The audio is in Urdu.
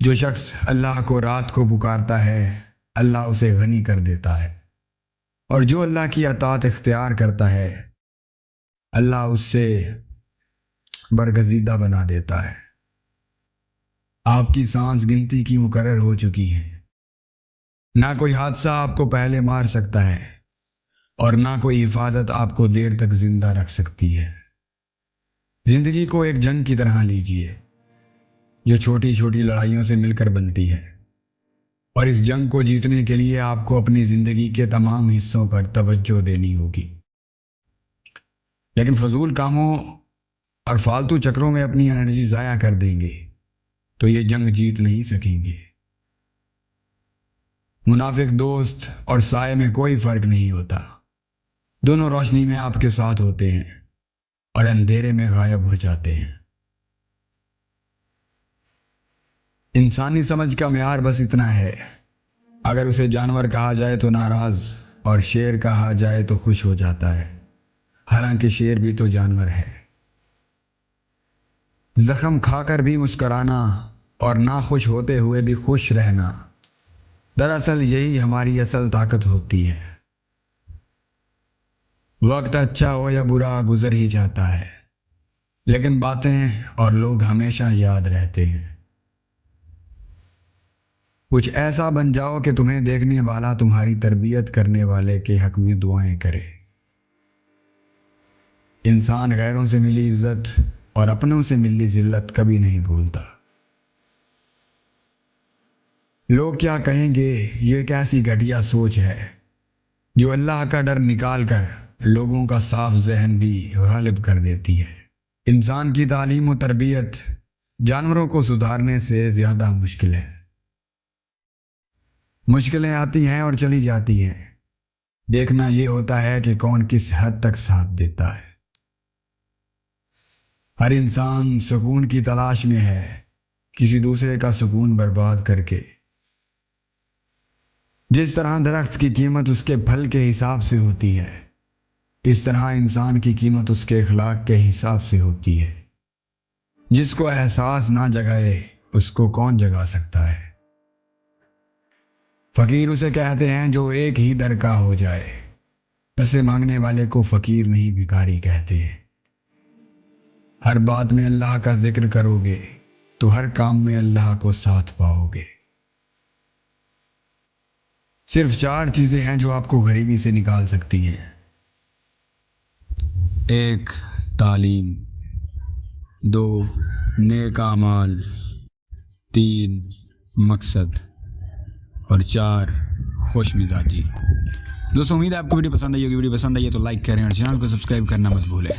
جو شخص اللہ کو رات کو پکارتا ہے اللہ اسے غنی کر دیتا ہے، اور جو اللہ کی اطاعت اختیار کرتا ہے اللہ اس سے برگزیدہ بنا دیتا ہے۔ آپ کی سانس گنتی کی مقرر ہو چکی ہے، نہ کوئی حادثہ آپ کو پہلے مار سکتا ہے اور نہ کوئی حفاظت آپ کو دیر تک زندہ رکھ سکتی ہے۔ زندگی کو ایک جنگ کی طرح لیجئے جو چھوٹی چھوٹی لڑائیوں سے مل کر بنتی ہے، اور اس جنگ کو جیتنے کے لیے آپ کو اپنی زندگی کے تمام حصوں پر توجہ دینی ہوگی۔ لیکن فضول کاموں اور فالتو چکروں میں اپنی انرجی ضائع کر دیں گے تو یہ جنگ جیت نہیں سکیں گے۔ منافق دوست اور سائے میں کوئی فرق نہیں ہوتا، دونوں روشنی میں آپ کے ساتھ ہوتے ہیں اور اندھیرے میں غائب ہو جاتے ہیں۔ انسانی سمجھ کا معیار بس اتنا ہے، اگر اسے جانور کہا جائے تو ناراض اور شیر کہا جائے تو خوش ہو جاتا ہے، حالانکہ شیر بھی تو جانور ہے۔ زخم کھا کر بھی مسکرانا اور ناخوش ہوتے ہوئے بھی خوش رہنا، دراصل یہی ہماری اصل طاقت ہوتی ہے۔ وقت اچھا ہو یا برا گزر ہی جاتا ہے، لیکن باتیں اور لوگ ہمیشہ یاد رہتے ہیں۔ کچھ ایسا بن جاؤ کہ تمہیں دیکھنے والا تمہاری تربیت کرنے والے کے حق میں دعائیں کرے۔ انسان غیروں سے ملی عزت اور اپنوں سے ملی ذلت کبھی نہیں بھولتا۔ لوگ کیا کہیں گے یہ کیسی گھٹیا سوچ ہے جو اللہ کا ڈر نکال کر لوگوں کا صاف ذہن بھی غالب کر دیتی ہے۔ انسان کی تعلیم و تربیت جانوروں کو سدھارنے سے زیادہ مشکل ہے۔ مشکلیں آتی ہیں اور چلی جاتی ہیں، دیکھنا یہ ہوتا ہے کہ کون کس حد تک ساتھ دیتا ہے۔ ہر انسان سکون کی تلاش میں ہے، کسی دوسرے کا سکون برباد کر کے۔ جس طرح درخت کی قیمت اس کے پھل کے حساب سے ہوتی ہے، اس طرح انسان کی قیمت اس کے اخلاق کے حساب سے ہوتی ہے۔ جس کو احساس نہ جگائے اس کو کون جگا سکتا ہے؟ فقیر اسے کہتے ہیں جو ایک ہی در کا ہو جائے، پیسے مانگنے والے کو فقیر نہیں بھکاری کہتے ہیں۔ ہر بات میں اللہ کا ذکر کرو گے تو ہر کام میں اللہ کو ساتھ پاؤ گے۔ صرف 4 چیزیں ہیں جو آپ کو غریبی سے نکال سکتی ہیں: 1 تعلیم، 2 نیک اعمال، 3 مقصد، اور 4 خوش مزاجی۔ دوستوں امید ہے آپ کو ویڈیو پسند آئی ہوگی۔ ویڈیو پسند آئی ہے تو لائک کریں اور چینل کو سبسکرائب کرنا مت بھولیں۔